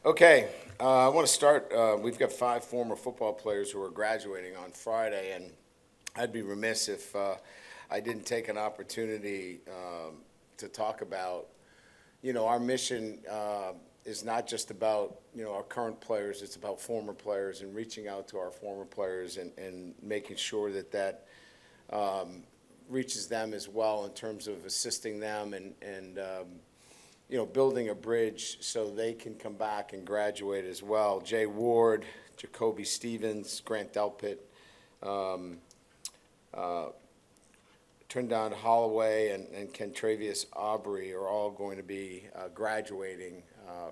Okay, I want to start. We've got 5 former football players who are graduating on Friday, and I'd be remiss if I didn't take an opportunity to talk about, our mission is not just about, our current players, it's about former players and reaching out to our former players and making sure that reaches them as well in terms of assisting them and building a bridge so they can come back and graduate as well. Jay Ward, Jacoby Stevens, Grant Delpit, Trindon Holloway, and Kentravius Aubrey are all going to be graduating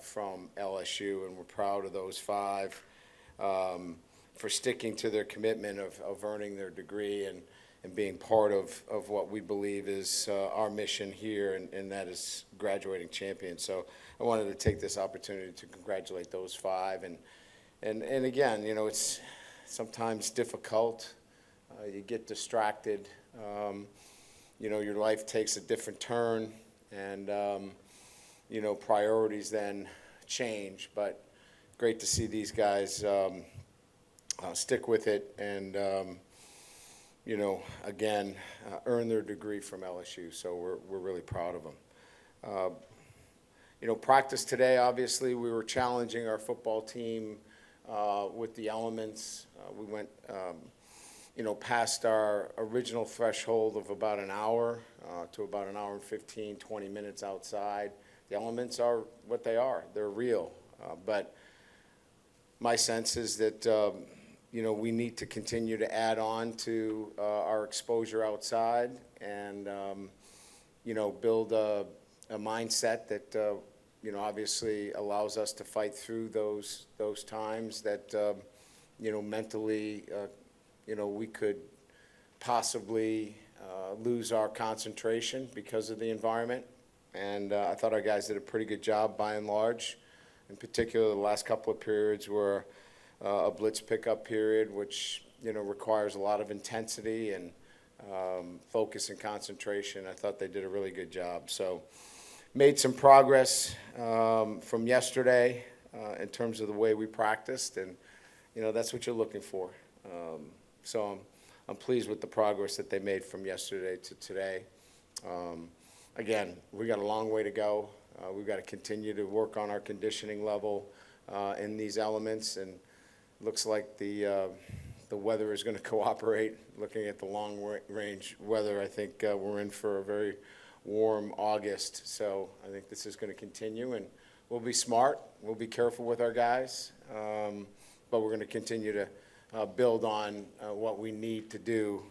from LSU, and we're proud of those 5 for sticking to their commitment of earning their degree and being part of what we believe is our mission here, and that is graduating champions. So I wanted to take this opportunity to congratulate those 5. And again, it's sometimes difficult. You get distracted. Your life takes a different turn, and, priorities then change. But great to see these guys stick with it and, again, earn their degree from LSU. So we're really proud of them. Practice today, obviously, we were challenging our football team with the elements. We went, past our original threshold of about an hour to about an hour and 15, 20 minutes outside. The elements are what they are. They're real. But my sense is that we need to continue to add on to our exposure outside and, build a mindset that, obviously allows us to fight through those times that, mentally, we could possibly lose our concentration because of the environment. And I thought our guys did a pretty good job by and large. In particular, the last couple of periods were a blitz pickup period, which requires a lot of intensity and focus and concentration. I thought they did a really good job. So made some progress from yesterday in terms of the way we practiced, and that's what you're looking for. So I'm pleased with the progress that they made from yesterday to today. Again, we got a long way to go. We've got to continue to work on our conditioning level in these elements, and looks like the weather is going to cooperate. Looking at the long-range weather, I think we're in for a very warm August. So I think this is going to continue, and we'll be smart. We'll be careful with our guys, but we're going to continue to build on what we need to do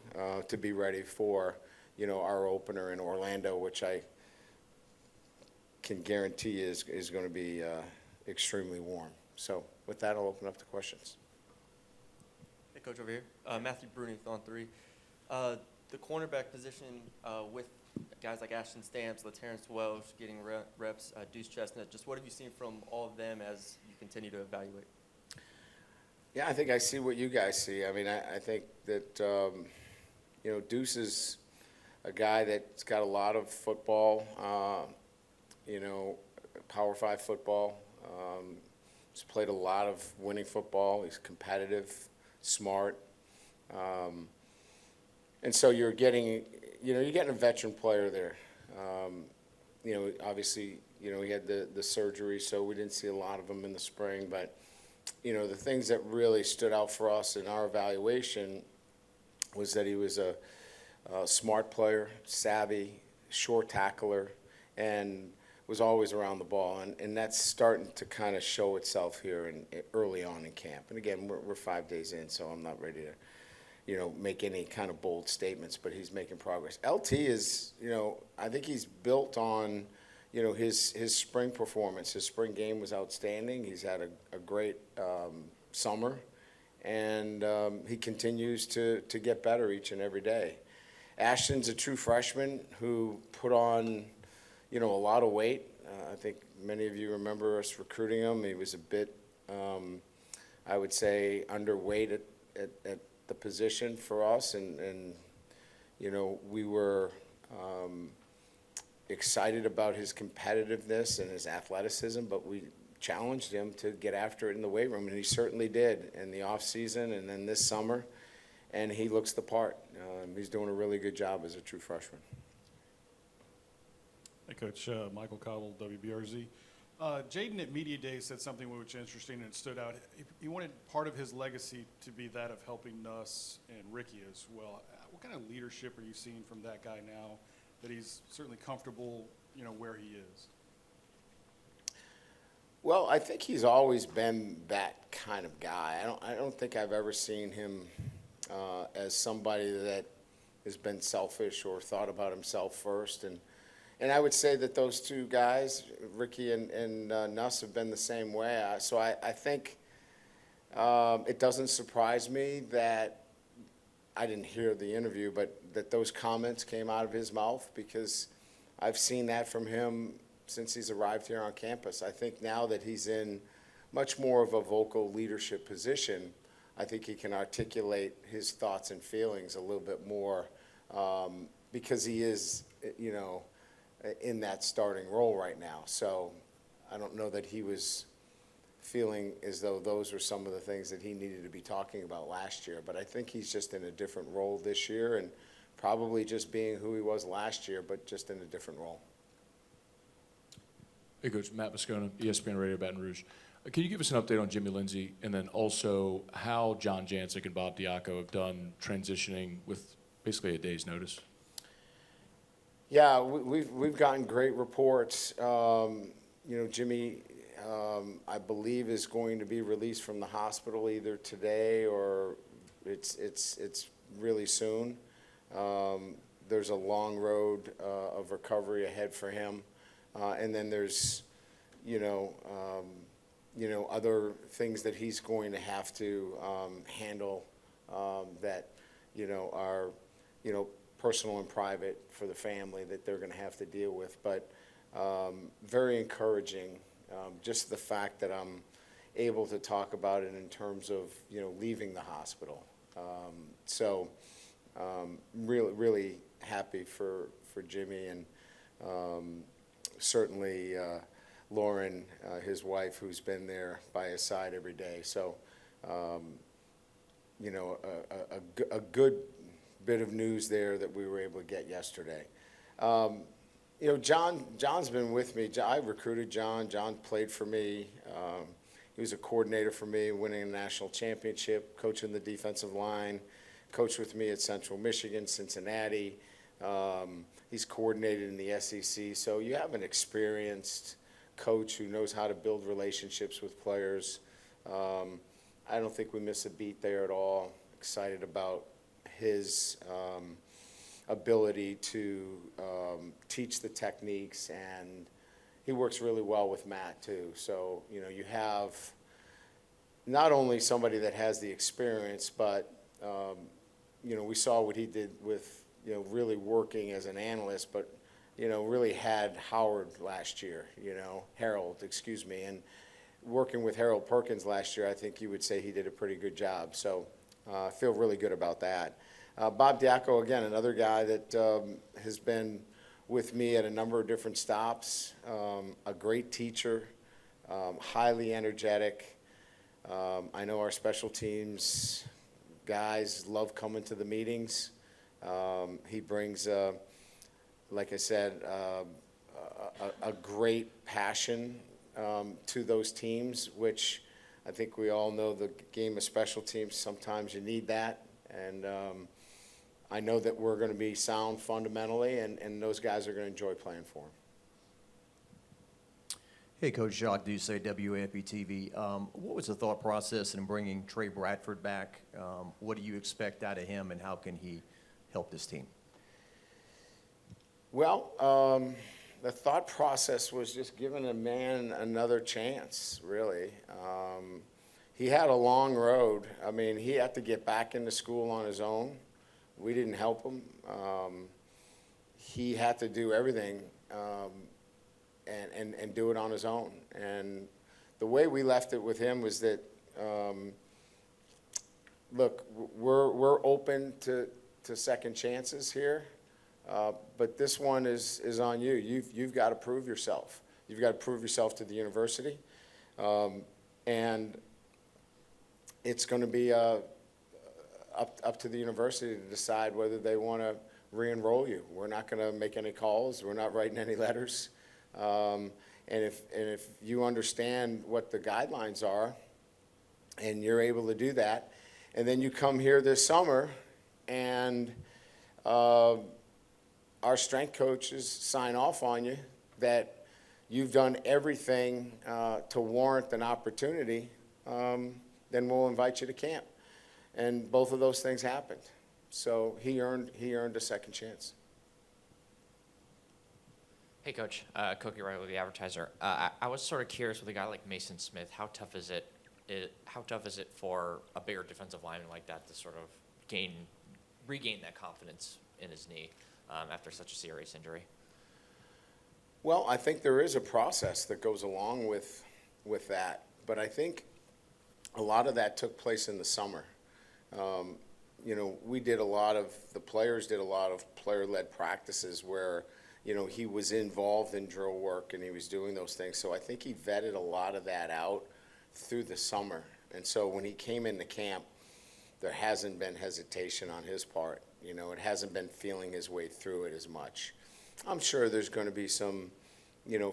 to be ready for, our opener in Orlando, which I can guarantee is going to be extremely warm. So with that, I'll open up to questions. Hey, Coach, over here. Matthew Bruni on 3. The cornerback position with guys like Ashton Stamps, LaTerrence Welsh getting reps, Deuce Chestnut, just what have you seen from all of them as you continue to evaluate? Yeah, I think I see what you guys see. I mean, I think that, Deuce is a guy that's got a lot of football, Power 5 football. He's played a lot of winning football. He's competitive, smart. And so you're getting a veteran player there. Obviously, he had the surgery, so we didn't see a lot of him in the spring. But, the things that really stood out for us in our evaluation was that he was a smart player, savvy, short tackler, and was always around the ball. And that's starting to kind of show itself here early on in camp. And again, we're 5 days in, so I'm not ready to, make any kind of bold statements, but he's making progress. LT is, I think he's built on, his spring performance. His spring game was outstanding. He's had a great summer, and he continues to get better each and every day. Ashton's a true freshman who put on, a lot of weight. I think many of you remember us recruiting him. He was a bit, I would say, underweight at the position for us, and we were excited about his competitiveness and his athleticism, but we challenged him to get after it in the weight room, and he certainly did in the off season and then this summer, and he looks the part. He's doing a really good job as a true freshman. Hey, Coach. Michael Cobble, WBRZ. Jaden at Media Day said something which was interesting and it stood out. He wanted part of his legacy to be that of helping Nuss and Ricky as well. What kind of leadership are you seeing from that guy now that he's certainly comfortable, where he is? Well, I think he's always been that kind of guy. I don't think I've ever seen him as somebody that has been selfish or thought about himself first. And I would say that those two guys, Ricky and Nuss, have been the same way. So I think it doesn't surprise me that I didn't hear the interview, but that those comments came out of his mouth, because I've seen that from him since he's arrived here on campus. I think now that he's in much more of a vocal leadership position, I think he can articulate his thoughts and feelings a little bit more, because he is, in that starting role right now. So I don't know that he was feeling as though those were some of the things that he needed to be talking about last year. But I think he's just in a different role this year, and probably just being who he was last year, but just in a different role. Hey, Coach. Matt Moscona, ESPN Radio Baton Rouge. Can you give us an update on Jimmy Lindsey, and then also how John Jancic and Bob Diaco have done transitioning with basically a day's notice? Yeah, we've gotten great reports. Jimmy, I believe, is going to be released from the hospital either today or it's really soon. There's a long road of recovery ahead for him, and then there's other things that he's going to have to handle that are personal and private for the family that they're going to have to deal with. But very encouraging, just the fact that I'm able to talk about it in terms of leaving the hospital. So really happy for Jimmy, and certainly Lauren, his wife, who's been there by his side every day. So a good bit of news there that we were able to get yesterday. John's been with me. I recruited John. John played for me. He was a coordinator for me, winning a national championship, coaching the defensive line, coached with me at Central Michigan, Cincinnati. He's coordinated in the SEC. So you have an experienced coach who knows how to build relationships with players. I don't think we miss a beat there at all. Excited about his ability to teach the techniques, and he works really well with Matt too. So you have not only somebody that has the experience, but we saw what he did with really working as an analyst, but really had Harold, excuse me, and working with Harold Perkins last year. I think you would say he did a pretty good job. So I feel really good about that. Bob Diaco, again, another guy that has been with me at a number of different stops, a great teacher, highly energetic. I know our special teams guys love coming to the meetings. He brings, like I said, a great passion to those teams, which I think we all know the game of special teams, sometimes you need that. And I know that we're going to be sound fundamentally, and those guys are going to enjoy playing for him. Hey, Coach, Jacques Doucet, WAFB-TV. What was the thought process in bringing Trey Bradford back? What do you expect out of him, and how can he help this team? Well, the thought process was just giving a man another chance, really. He had a long road. I mean, he had to get back into school on his own. We didn't help him. He had to do everything and do it on his own. And the way we left it with him was that, look, we're open to second chances here, but this one is on you. You've got to prove yourself. You've got to prove yourself to the university. And it's going to be up to the university to decide whether they want to re-enroll you. We're not going to make any calls. We're not writing any letters. And if you understand what the guidelines are and you're able to do that, and then you come here this summer and our strength coaches sign off on you that you've done everything to warrant an opportunity, then we'll invite you to camp. And both of those things happened. So he earned a second chance. Hey, Coach. Cookie Wright with the Advertiser. I was sort of curious with a guy like Mason Smith, how tough is it for a bigger defensive lineman like that to sort of regain that confidence in his knee after such a serious injury? Well, I think there is a process that goes along with that, but I think a lot of that took place in the summer. The players did a lot of player-led practices where, he was involved in drill work and he was doing those things. So I think he vetted a lot of that out through the summer. And so when he came into camp, there hasn't been hesitation on his part. It hasn't been feeling his way through it as much. I'm sure there's going to be some,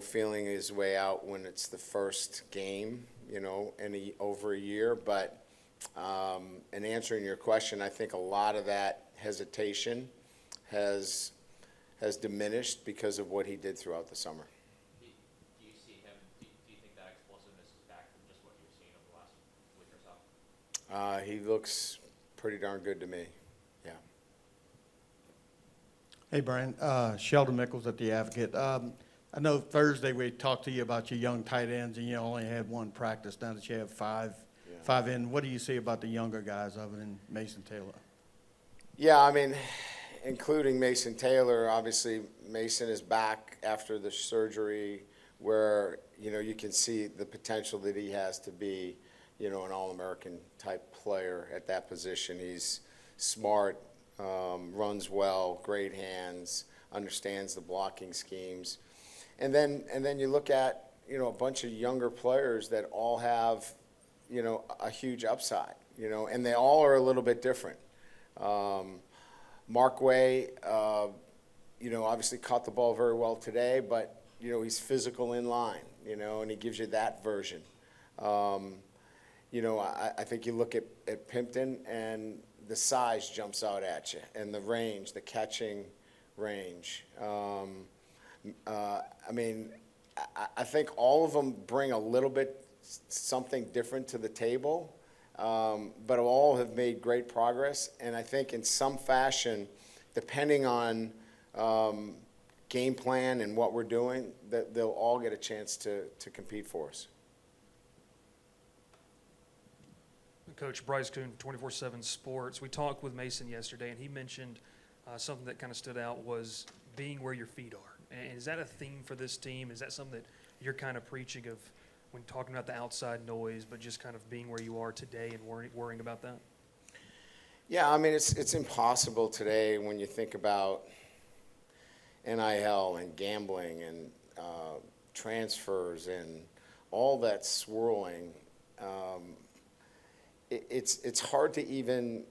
feeling his way out when it's the first game, over a year. But in answering your question, I think a lot of that hesitation has diminished because of what he did throughout the summer. Do you see him? Do you think that explosiveness is back from just what you've seen over the last week or so? He looks pretty darn good to me. Yeah. Hey, Brian. Sheldon Mickles at The Advocate. I know Thursday we talked to you about your young tight ends, and you only had one practice. Now that you have five in, what do you see about the younger guys other than Mason Taylor? Yeah, I mean, including Mason Taylor, obviously Mason is back after the surgery where, you can see the potential that he has to be, an All-American type player at that position. He's smart, runs well, great hands, understands the blocking schemes. And then you look at, a bunch of younger players that all have, a huge upside, and they all are a little bit different. Mark Way, obviously caught the ball very well today, but, he's physical in line, and he gives you that version. I think you look at Pimpton and the size jumps out at you and the range, the catching range. I think all of them bring a little bit something different to the table, but all have made great progress. And I think in some fashion, depending on game plan and what we're doing, that they'll all get a chance to compete for us. Coach Bryce Kuhn, 24/7 Sports. We talked with Mason yesterday, and he mentioned something that kind of stood out was being where your feet are. And is that a theme for this team? Is that something that you're kind of preaching of when talking about the outside noise, but just kind of being where you are today and worrying about that? Yeah, it's impossible today when you think about NIL and gambling and transfers and all that swirling. It's hard to even,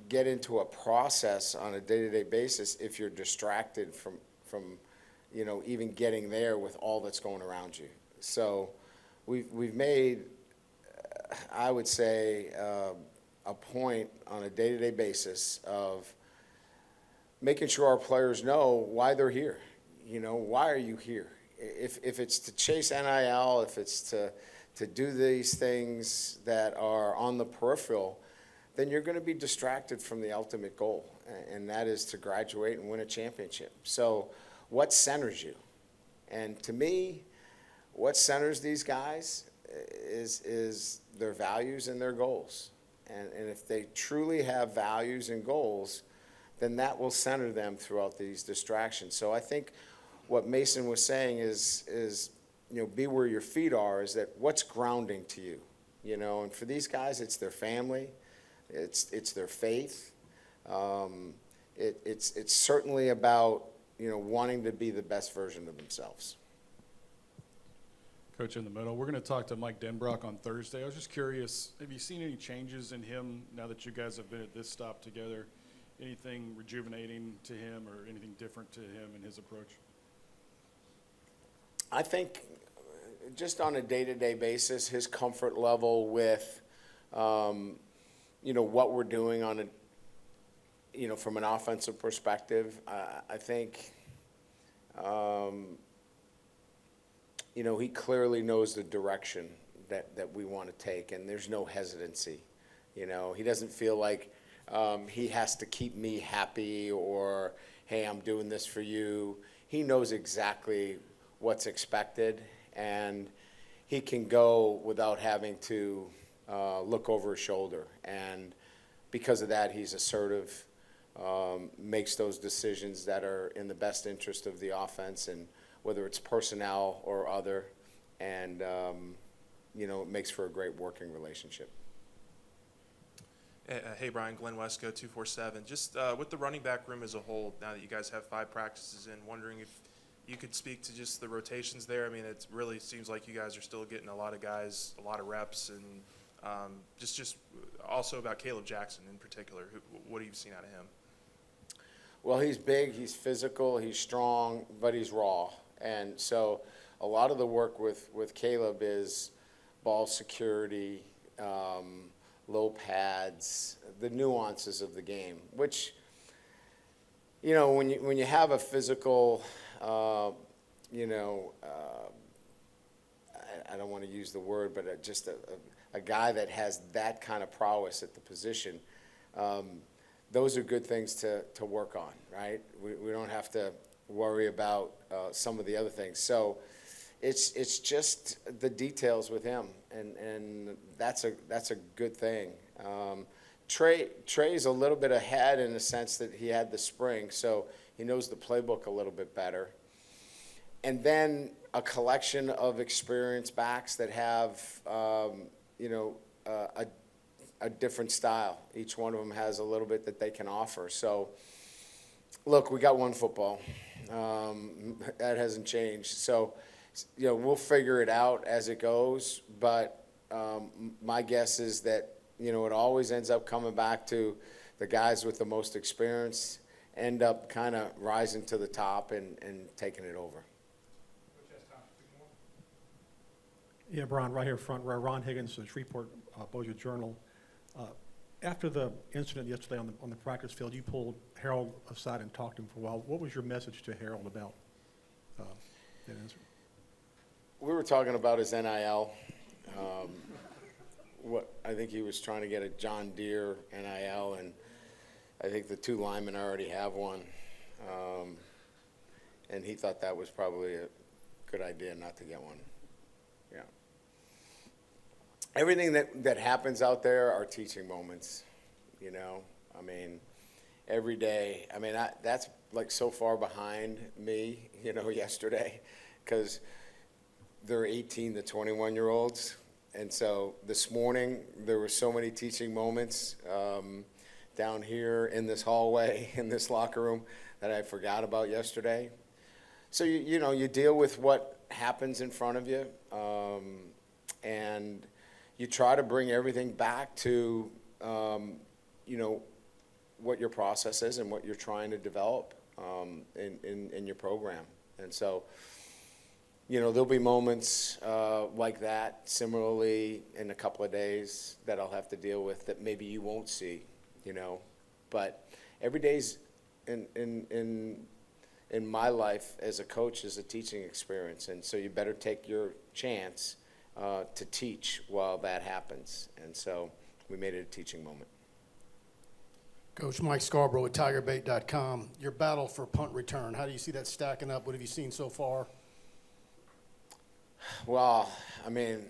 get into a process on a day-to-day basis if you're distracted from even getting there with all that's going around you. So we've made, I would say, a point on a day-to-day basis of making sure our players know why they're here. Why are you here? If it's to chase NIL, if it's to do these things that are on the peripheral, then you're going to be distracted from the ultimate goal, and that is to graduate and win a championship. So what centers you? And to me, what centers these guys is their values and their goals. And if they truly have values and goals, then that will center them throughout these distractions. So I think what Mason was saying is be where your feet are, is that what's grounding to you, and for these guys, it's their family, it's their faith. It's certainly about, wanting to be the best version of themselves. Coach in the middle. We're going to talk to Mike Denbrock on Thursday. I was just curious, have you seen any changes in him now that you guys have been at this stop together? Anything rejuvenating to him or anything different to him in his approach? I think just on a day-to-day basis, his comfort level with, what we're doing on a, from an offensive perspective, I think, he clearly knows the direction that we want to take, and there's no hesitancy. He doesn't feel like he has to keep me happy or, hey, I'm doing this for you. He knows exactly what's expected, and he can go without having to look over his shoulder. And because of that, he's assertive, makes those decisions that are in the best interest of the offense, and whether it's personnel or other, and it makes for a great working relationship. Hey, Brian, Glenn Wesco, 247. Just with the running back room as a whole, now that you guys have 5 practices in, wondering if you could speak to just the rotations there. I mean, it really seems like you guys are still getting a lot of guys, a lot of reps, and just also about Caleb Jackson in particular. What have you seen out of him? Well, he's big, he's physical, he's strong, but he's raw. And so a lot of the work with Caleb is ball security, low pads, the nuances of the game, which, when you have a physical, I don't want to use the word, but just a guy that has that kind of prowess at the position, those are good things to work on, right? We don't have to worry about some of the other things. So it's just the details with him, and that's a good thing. Trey's a little bit ahead in the sense that he had the spring, so he knows the playbook a little bit better. And then a collection of experienced backs that have, a different style. Each one of them has a little bit that they can offer. So, look, we got one football. That hasn't changed. So, we'll figure it out as it goes. But my guess is that, it always ends up coming back to the guys with the most experience end up kind of rising to the top and taking it over. Yeah, Brian, right here front row. Ron Higgins, the Shreveport Bossier Journal. After the incident yesterday on the practice field, you pulled Harold aside and talked to him for a while. What was your message to Harold about that incident? We were talking about his NIL. I think he was trying to get a John Deere NIL, and I think the 2 linemen already have one. And he thought that was probably a good idea not to get one. Yeah. Everything that happens out there are teaching moments, I mean, every day. I mean, that's like so far behind me, yesterday, because they're 18 to 21-year-olds. And so this morning, there were so many teaching moments down here in this hallway, in this locker room, that I forgot about yesterday. So, you deal with what happens in front of you, and you try to bring everything back to, what your process is and what you're trying to develop in your program. And so, there'll be moments like that, similarly, in a couple of days that I'll have to deal with that maybe you won't see, But every day's in my life as a coach is a teaching experience, and so you better take your chance to teach while that happens. And so we made it a teaching moment. Coach Mike Scarborough at TigerBait.com. Your battle for punt return, how do you see that stacking up? What have you seen so far? Well, I mean,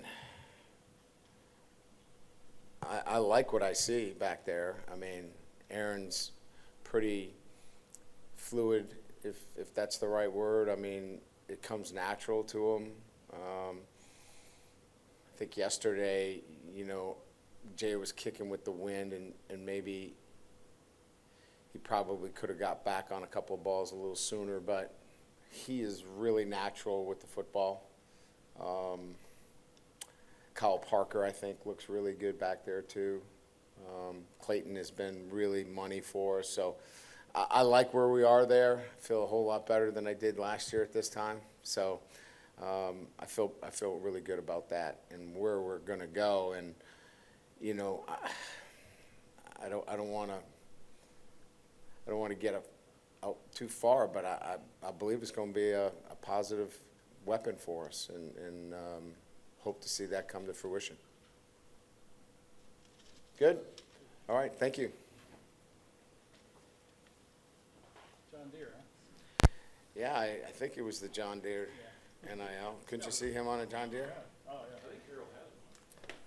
I like what I see back there. I mean, Aaron's pretty fluid, if that's the right word. I mean, it comes natural to him. I think yesterday, Jay was kicking with the wind, and maybe he probably could have got back on a couple of balls a little sooner, but he is really natural with the football. Kyle Parker, I think, looks really good back there too. Clayton has been really money for us, so I like where we are there. I feel a whole lot better than I did last year at this time. So I feel really good about that and where we're going to go. And you know, I don't want to get out too far, but I believe it's going to be a positive weapon for us, and hope to see that come to fruition. Good. All right. Thank you. John Deere, Yeah, I think it was the John Deere NIL. Couldn't you see him on a John Deere? Oh, yeah. I think Carroll has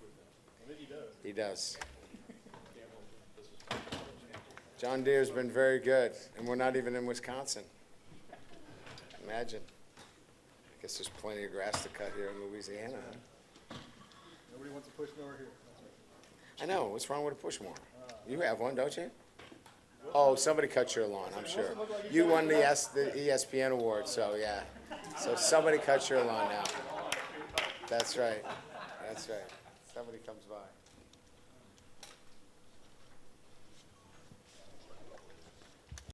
one with them. I think he does. He does. John Deere's been very good, and we're not even in Wisconsin. Imagine. I guess there's plenty of grass to cut here in Louisiana. Huh? Nobody wants to push mower here. I know. What's wrong with a push mower? You have one, don't you? Oh, somebody cut your lawn, I'm sure. You won the ESPN award, so yeah. So somebody cut your lawn now. That's right. That's right. Somebody comes by.